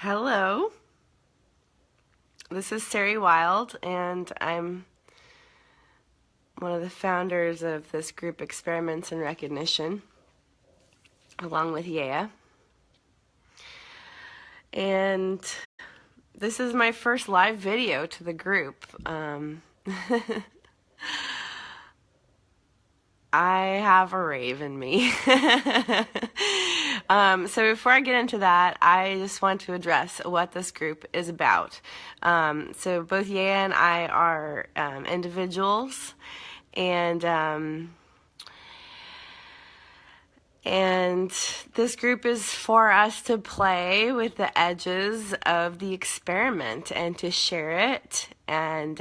Hello, this is Sari Wild, and I'm one of the founders of this group, Experiments in Recognition, along with Yea. And this is my first live video to the group. I have a rave in me. So before I get into that, I just want to address what this group is about. So both Yea and I are individuals, and this group is for us to play with the edges of the experiment and to share it, and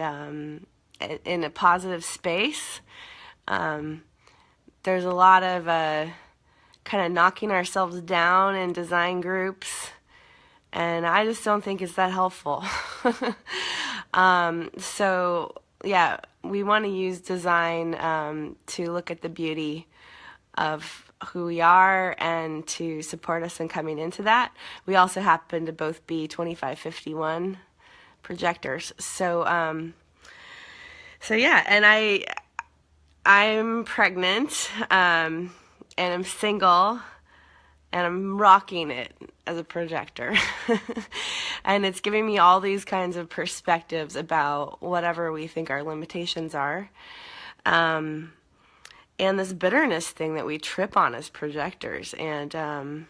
in a positive space. There's a lot of kind of knocking ourselves down in design groups, and I just don't think it's that helpful. So yeah, we want to use design to look at the beauty of who we are and to support us in coming into that. We also happen to both be 2551 projectors. So yeah, and I'm pregnant, and I'm single, and I'm rocking it as a projector. And it's giving me all these kinds of perspectives about whatever we think our limitations are. And this bitterness thing that we trip on as projectors. And I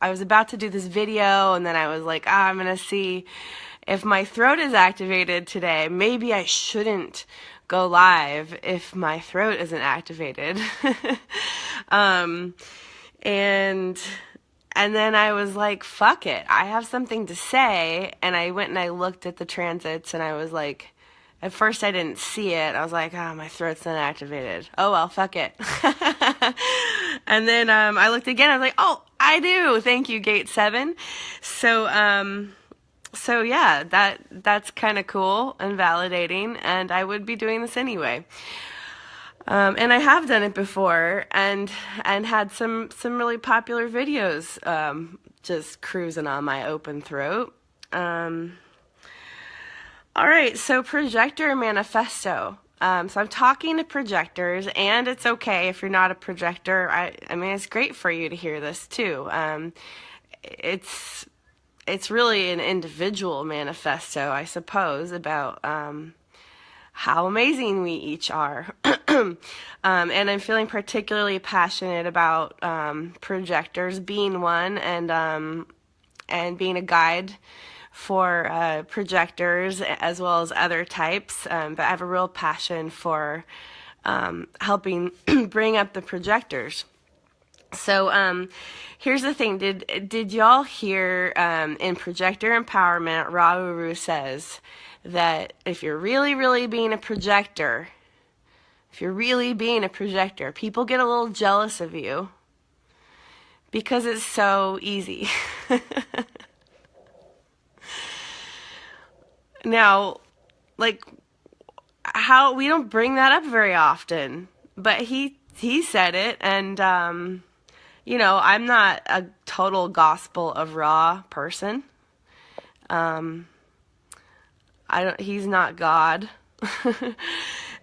was about to do this video, and then I was like, I'm going to see if my throat is activated today. Maybe I shouldn't go live if my throat isn't activated. And then I was like, fuck it, I have something to say. And I went and I looked at the transits, and I was like, at first I didn't see it. I was like, my throat's not activated. Oh well, fuck it. And then I looked again. I was like, oh, I do. Thank you, Gate 7. So yeah, that's kind of cool and validating, and I would be doing this anyway. And I have done it before, and had some really popular videos, just cruising on my open throat. All right, so Projector Manifesto. So I'm talking to projectors, and it's okay if you're not a projector. I mean, it's great for you to hear this too. It's really an individual manifesto, I suppose, about how amazing we each are. And I'm feeling particularly passionate about projectors being one, and being a guide for projectors as well as other types. But I have a real passion for helping bring up the projectors. So here's the thing. Did y'all hear in Projector Empowerment, Ra says that if you're really being a projector, people get a little jealous of you because it's so easy. Now, like, how we don't bring that up very often, but he said it, and I'm not a total Gospel of Ra person. He's not God.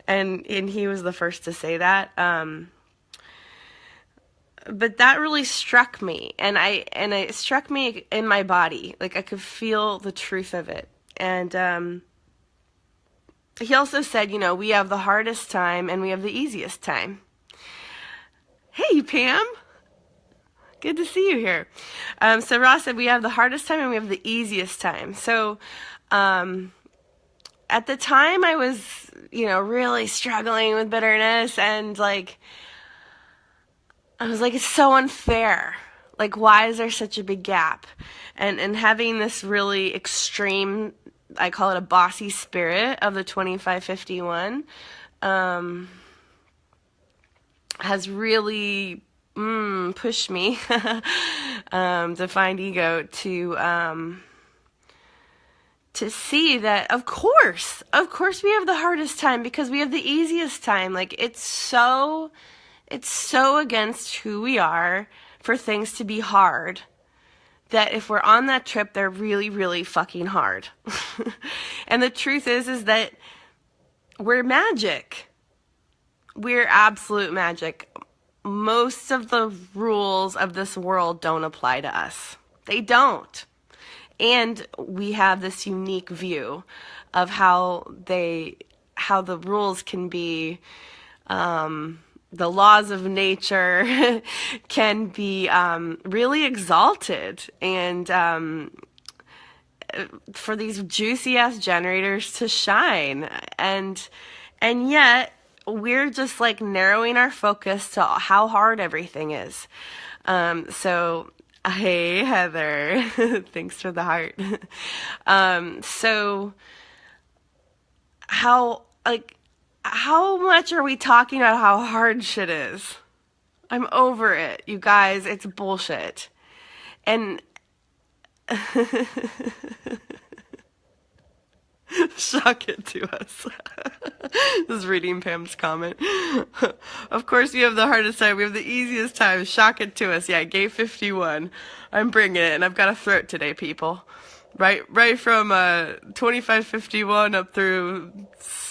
and he was the first to say that. But that really struck me, and it struck me in my body. Like, I could feel the truth of it. And he also said, we have the hardest time and we have the easiest time. Hey, Pam. Good to see you here. So Ross said we have the hardest time and we have the easiest time. So at the time I was, really struggling with bitterness, and I was like, it's so unfair. Like, why is there such a big gap? And having this really extreme, I call it a bossy spirit of the 2551, has really pushed me to find ego to see that of course we have the hardest time because we have the easiest time. Like, it's so against who we are for things to be hard that if we're on that trip, they're really, really fucking hard. And the truth is that we're magic. We're absolute magic. Most of the rules of this world don't apply to us. They don't. And we have this unique view of how the rules can be, the laws of nature can be really exalted, and for these juicy ass generators to shine, and yet we're just like narrowing our focus to how hard everything is. So hey Heather, thanks for the heart. So how much are we talking about how hard shit is? I'm over it, you guys. It's bullshit. And shock it to us. Just reading Pam's comment. Of course we have the hardest time. We have the easiest time. Shock it to us. Yeah, gate 51. I'm bringing it, and I've got a throat today, people. Right from 2551 up through,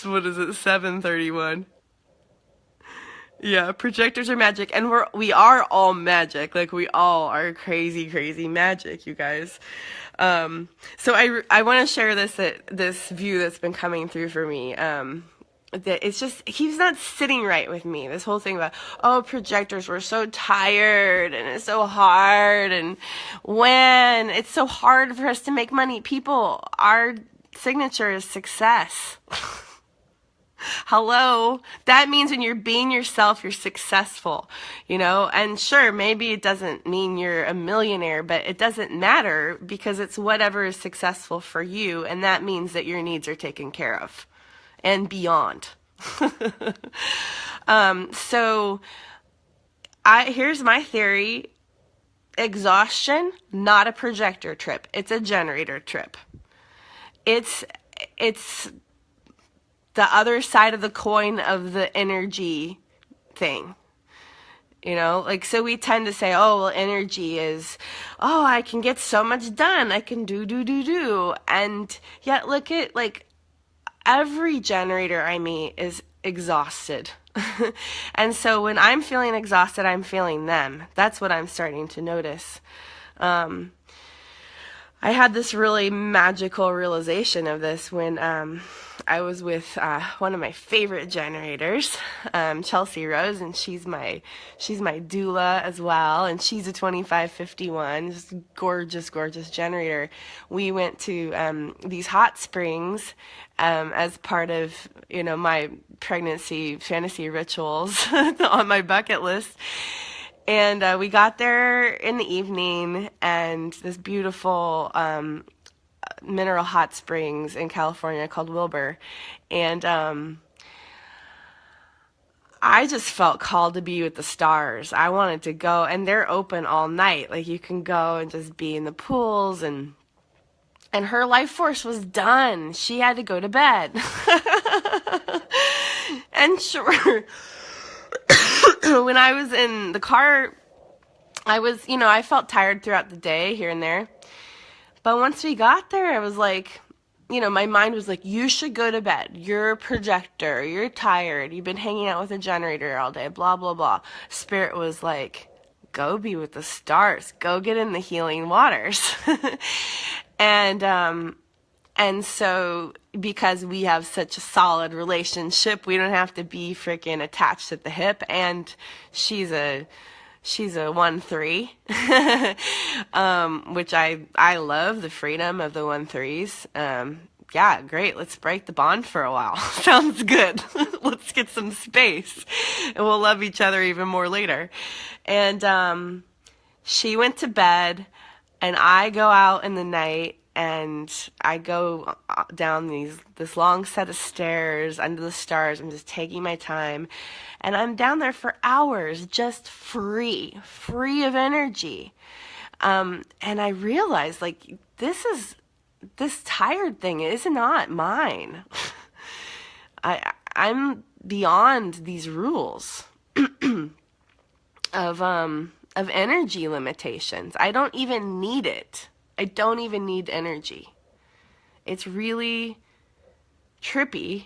what is it, 731. Yeah, projectors are magic, and we are all magic. Like, we all are crazy, crazy magic, you guys. So I want to share this view that's been coming through for me. That it's just, he's not sitting right with me. This whole thing about, oh, projectors, we're so tired and it's so hard, and when it's so hard for us to make money. People, our signature is success. Hello, that means when you're being yourself, you're successful, and sure, maybe it doesn't mean you're a millionaire, but it doesn't matter, because it's whatever is successful for you, and that means that your needs are taken care of. And beyond. So here's my theory. Exhaustion, not a projector trip. It's a generator trip. It's the other side of the coin of the energy thing. So we tend to say, oh, well, energy is, oh, I can get so much done. I can do. And yet look at, every generator I meet is exhausted. And so when I'm feeling exhausted, I'm feeling them. That's what I'm starting to notice. I had this really magical realization of this when I was with one of my favorite generators, Chelsea Rose, and she's my doula as well, and she's a 2551, just gorgeous generator. We went to these hot springs as part of my pregnancy fantasy rituals on my bucket list. And we got there in the evening, and this beautiful mineral hot springs in California called Wilbur. And I just felt called to be with the stars. I wanted to go, and they're open all night. Like, you can go and just be in the pools, and her life force was done. She had to go to bed. And sure, when I was in the car, I felt tired throughout the day here and there. But once we got there, I was like, my mind was like, you should go to bed. You're a projector. You're tired. You've been hanging out with a generator all day, blah, blah, blah. Spirit was like, go be with the stars. Go get in the healing waters. And so because we have such a solid relationship, we don't have to be freaking attached at the hip. And she's a 1-3, which I love the freedom of the 1-3s. Yeah, great. Let's break the bond for a while. Sounds good. Let's get some space, and we'll love each other even more later. And she went to bed, and I go out in the night, and I go down this long set of stairs under the stars. I'm just taking my time, and I'm down there for hours, just free of energy. And I realized, this tired thing is not mine. I'm beyond these rules of of energy limitations. I don't even need it. I don't even need energy. It's really trippy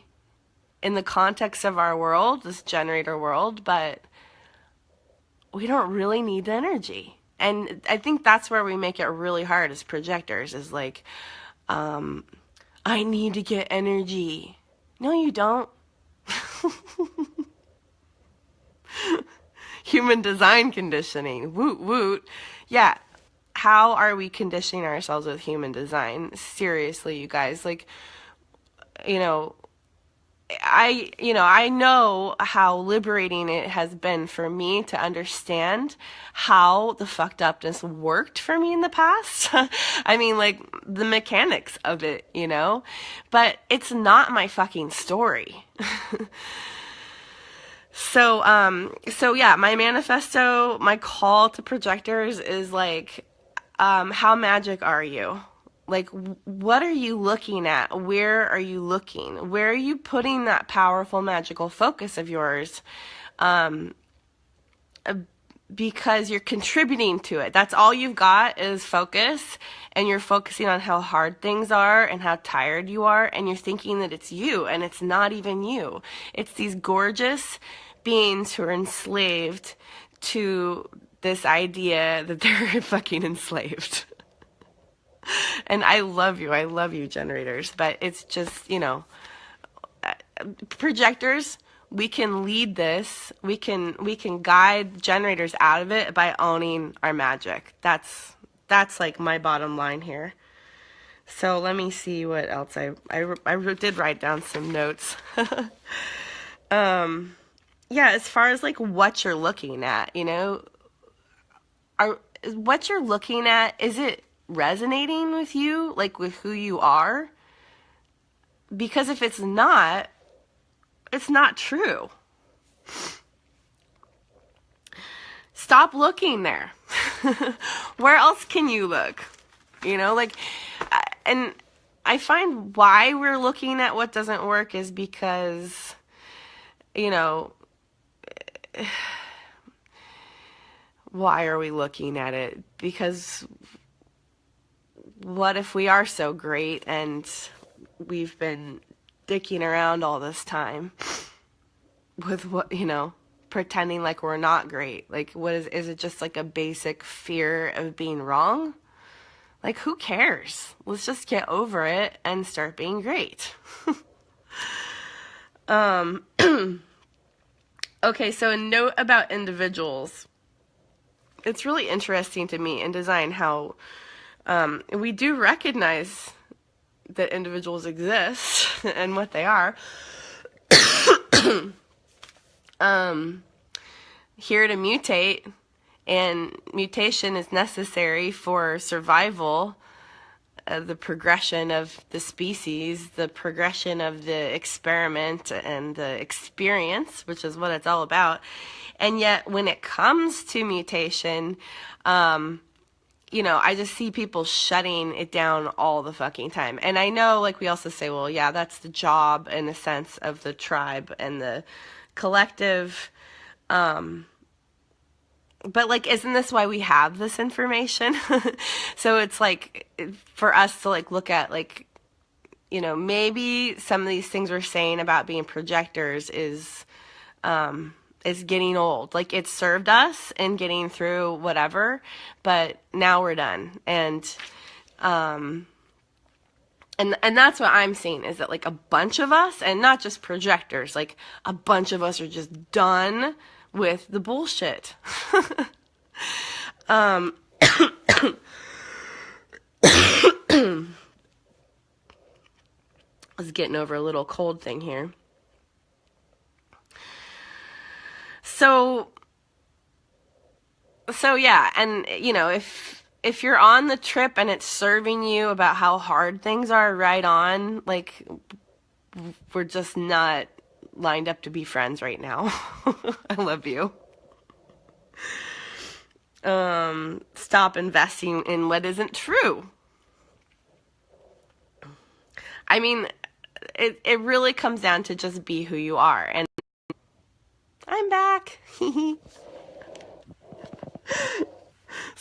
in the context of our world, this generator world, but we don't really need energy. And I think that's where we make it really hard as projectors, is like, I need to get energy. No, you don't. Human design conditioning. Woot woot. Yeah. How are we conditioning ourselves with human design? Seriously, you guys. Like, you know, I know how liberating it has been for me to understand how the fucked upness worked for me in the past. I mean, like, the mechanics of it, but it's not my fucking story. So yeah, my manifesto, my call to projectors is like, how magic are you? Like, what are you looking at? Where are you looking? Where are you putting that powerful, magical focus of yours? Because you're contributing to it. That's all you've got is focus, and you're focusing on how hard things are and how tired you are, and you're thinking that it's you, and it's not even you. It's these gorgeous beings who are enslaved to this idea that they're fucking enslaved. And I love you, generators, but it's just, projectors, we can lead this, we can guide generators out of it by owning our magic. That's like my bottom line here. So let me see what else I did write down some notes. Yeah, as far as like what you're looking at, what you're looking at, is it resonating with you, like with who you are? Because if it's not true. Stop looking there. Where else can you look? And I find why we're looking at what doesn't work is because, why are we looking at it? Because what if we are so great and we've been dicking around all this time with what, pretending like we're not great? Like, what is it just like a basic fear of being wrong? Like, who cares? Let's just get over it and start being great. Okay, so a note about individuals. It's really interesting to me in design how we do recognize that individuals exist and what they are. Here to mutate, and mutation is necessary for survival, the progression of the species, the progression of the experiment and the experience, which is what it's all about. And yet when it comes to mutation, I just see people shutting it down all the fucking time. And I know, like, we also say, well, yeah, that's the job in a sense of the tribe and the collective. But, like, isn't this why we have this information? So it's like, for us to, like, look at, like, maybe some of these things we're saying about being projectors is getting old. Like, it served us in getting through whatever, but now we're done. And that's what I'm seeing, is that, like, a bunch of us, and not just projectors, like, a bunch of us are just done with the bullshit. I was getting over a little cold thing here. So yeah, and if you're on the trip and it's serving you about how hard things are, right on. Like, we're just not lined up to be friends right now. I love you. Stop investing in what isn't true. I mean, it really comes down to just be who you are. And I'm back.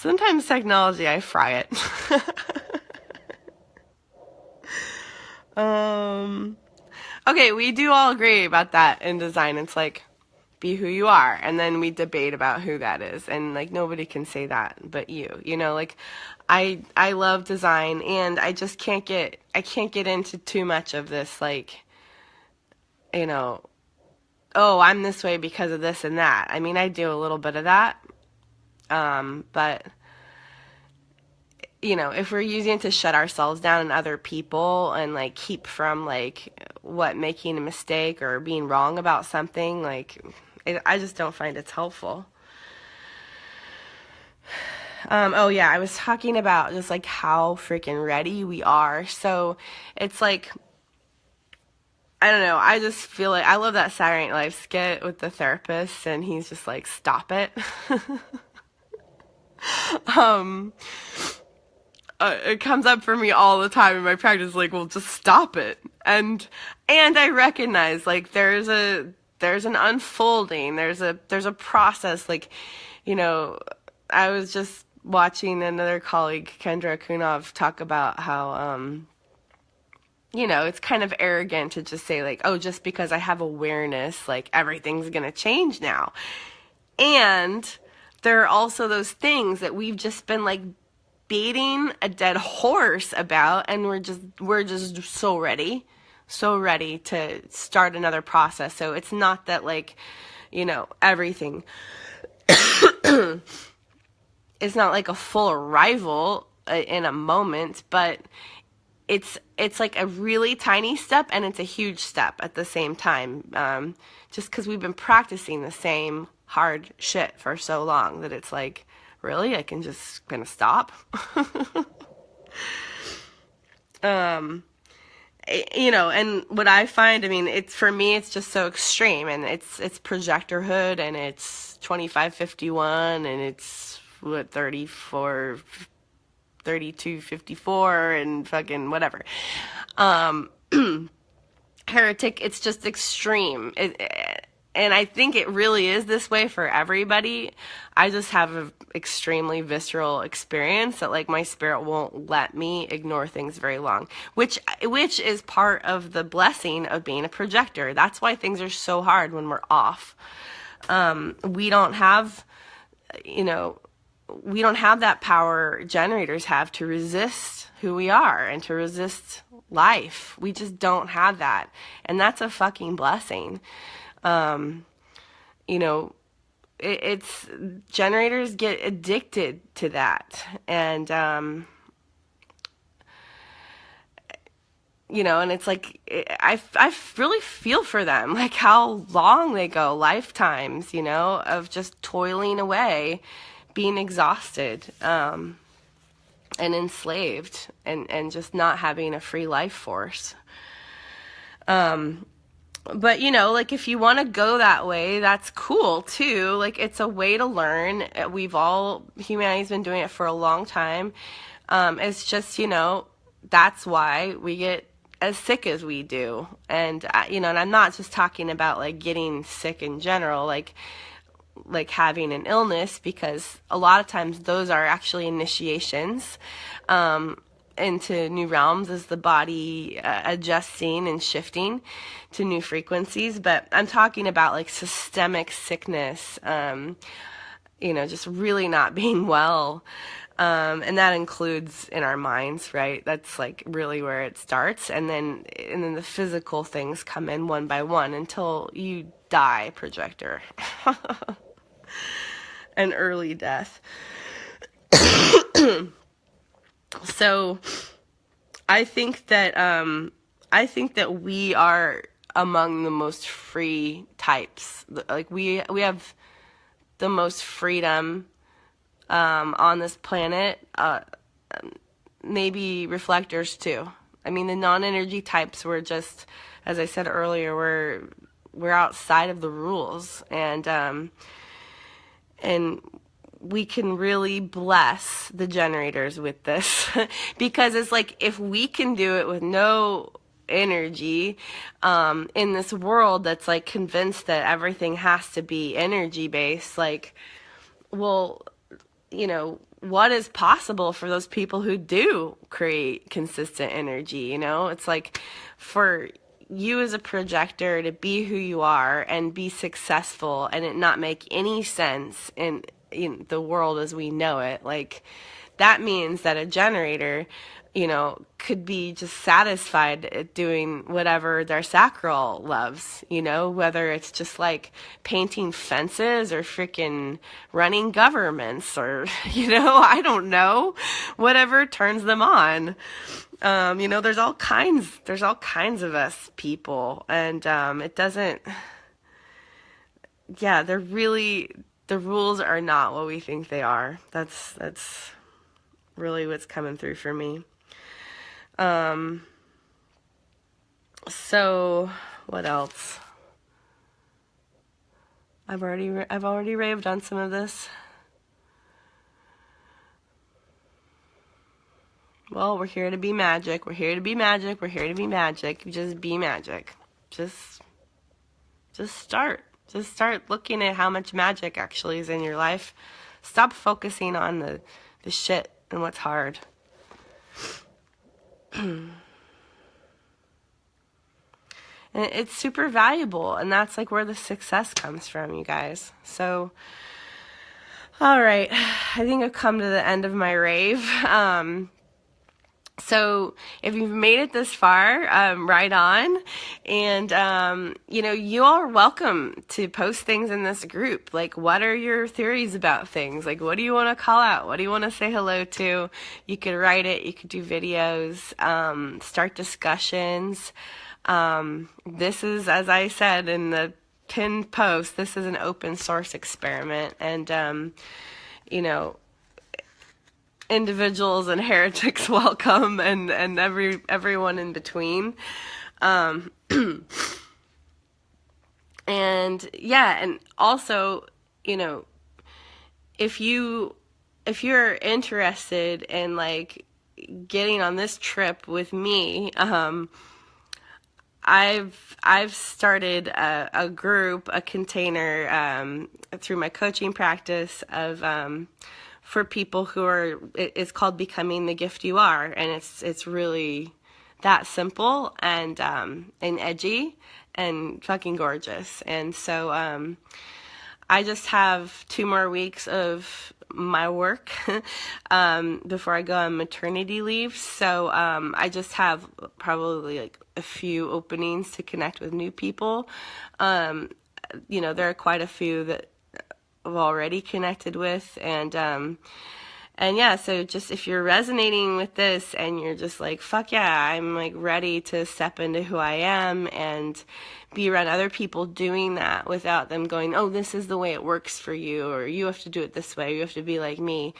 Sometimes technology, I fry it. Okay, we do all agree about that in design. It's like, be who you are, and then we debate about who that is, and like nobody can say that but you know, like I love design, and I just can't get into too much of this, like, you know, oh, I'm this way because of this and that. I mean, I do a little bit of that, but you know, if we're using it to shut ourselves down and other people and like keep from like making a mistake or being wrong about something, like I just don't find it's helpful. Oh yeah, I was talking about just like how freaking ready we are. So it's like, I don't know, I just feel like I love that Saturday Night Live skit with the therapist, and he's just like, stop it. um it comes up for me all the time in my practice, like, well, just stop it. And I recognize like there's an unfolding, there's a process, like, you know, I was just watching another colleague, Kendra Kunov, talk about how you know, it's kind of arrogant to just say like, oh, just because I have awareness, like everything's gonna change now. And there are also those things that we've just been like beating a dead horse about, and we're just so ready to start another process. So it's not that like, you know, everything it's not like a full arrival in a moment, but it's like a really tiny step, and it's a huge step at the same time, just because we've been practicing the same hard shit for so long that it's like, really, I can just kind of stop. You know, and what I find, I mean, it's, for me, it's just so extreme, and it's Projectorhood, and it's 2551, and it's what, 34, 3254, and fucking whatever. Heretic, it's just extreme. And I think it really is this way for everybody. I just have an extremely visceral experience that like my spirit won't let me ignore things very long, which is part of the blessing of being a projector. That's why things are so hard when we're off. We don't have, you know, we don't have that power generators have to resist who we are and to resist life. We just don't have that. And that's a fucking blessing. You know, it's generators get addicted to that. And, you know, and it's like, I really feel for them, like how long they go, lifetimes, you know, of just toiling away, being exhausted, and enslaved, and just not having a free life force. But, you know, like, if you want to go that way, that's cool, too. Like, it's a way to learn. Humanity's been doing it for a long time. It's just, you know, that's why we get as sick as we do. And, you know, and I'm not just talking about, like, getting sick in general, like having an illness, because a lot of times those are actually initiations into new realms as the body adjusting and shifting to new frequencies. But I'm talking about like systemic sickness, you know, just really not being well. And that includes in our minds, right? That's like really where it starts. And then the physical things come in one by one until you die, projector. An early death. So I think that we are among the most free types. Like we have the most freedom on this planet. Maybe reflectors too. I mean, the non-energy types were just, as I said earlier, we're outside of the rules, and we can really bless the generators with this because it's like, if we can do it with no energy in this world that's like convinced that everything has to be energy based, like, well, what is possible for those people who do create consistent energy. It's like for you as a projector to be who you are and be successful and it not make any sense in the world as we know it, like that means that a generator, could be just satisfied at doing whatever their sacral loves, whether it's just like painting fences or freaking running governments or, I don't know, whatever turns them on. There's all kinds of us people, and it doesn't, yeah, the rules are not what we think they are. That's really what's coming through for me. So what else? I've already raved on some of this. Well, we're here to be magic. We're here to be magic. We're here to be magic. Just be magic. Just start. Just start looking at how much magic actually is in your life. Stop focusing on the shit and what's hard. And it's super valuable, and that's like where the success comes from, you guys. So, all right, I think I've come to the end of my rave. So if you've made it this far, right on. And, you all are welcome to post things in this group. Like, what are your theories about things? Like, what do you want to call out? What do you want to say hello to? You could write it. You could do videos, start discussions. This is, as I said in the pinned post, this is an open source experiment. And, individuals and heretics welcome, and everyone in between. And yeah, and also, if you're interested in like getting on this trip with me, I've started a group, a container, through my coaching practice of, for people who are, it's called Becoming the Gift You Are, and it's really that simple and edgy and fucking gorgeous. And so I just have 2 more weeks of my work before I go on maternity leave. So I just have probably like a few openings to connect with new people. There are quite a few that I've already connected with, and yeah, so just if you're resonating with this and you're just like, fuck yeah, I'm like ready to step into who I am and be around other people doing that without them going, oh, this is the way it works for you, or you have to do it this way, you have to be like me,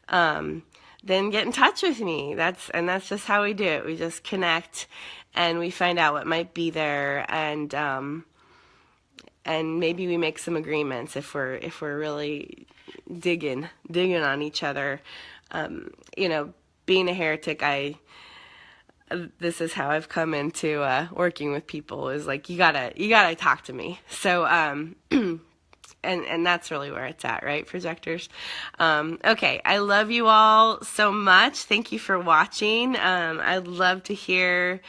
then get in touch with me. That's just how we do it. We just connect and we find out what might be there, and maybe we make some agreements if we're really digging on each other. Being a heretic, this is how I've come into working with people, is like you gotta talk to me. So and that's really where it's at, right, projectors? Okay, I love you all so much. Thank you for watching. I'd love to hear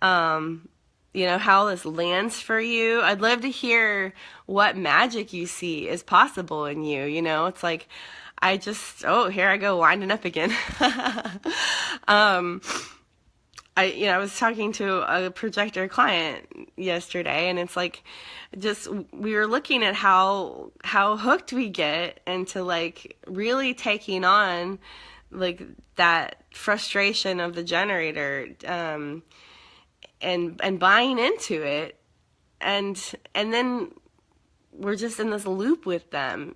how this lands for you. I'd love to hear what magic you see is possible in you. It's like, here I go winding up again. I was talking to a projector client yesterday, and it's like, we were looking at how hooked we get into like really taking on like that frustration of the generator, and buying into it, and then we're just in this loop with them,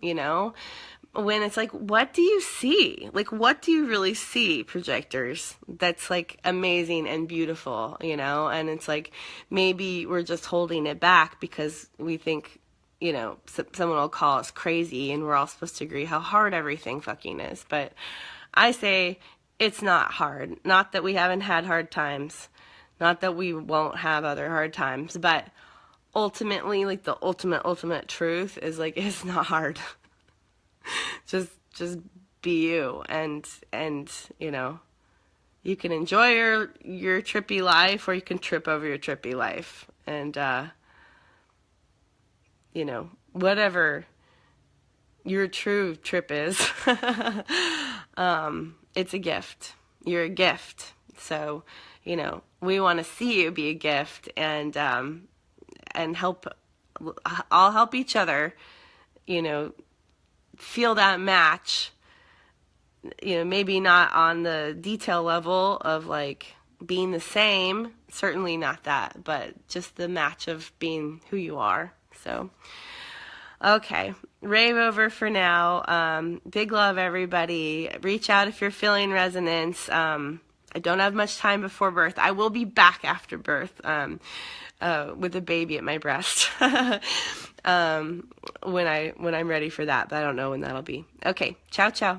when it's like, what do you see? Like, what do you really see, projectors? That's like amazing and beautiful, and it's like, maybe we're just holding it back because we think, someone will call us crazy, and we're all supposed to agree how hard everything fucking is. But I say it's not hard. Not that we haven't had hard times. Not that we won't have other hard times, but ultimately, like the ultimate truth is like, it's not hard. just be you, and you know, you can enjoy your trippy life, or you can trip over your trippy life. And you know, whatever your true trip is, it's a gift. You're a gift. So, you know, we want to see you be a gift, and help. I'll help each other, you know, feel that match. You know, maybe not on the detail level of like being the same, certainly not that, but just the match of being who you are. So, okay, rave over for now. Big love, everybody. Reach out if you're feeling resonance. I don't have much time before birth. I will be back after birth with a baby at my breast when I'm ready for that, but I don't know when that'll be. Okay, ciao, ciao.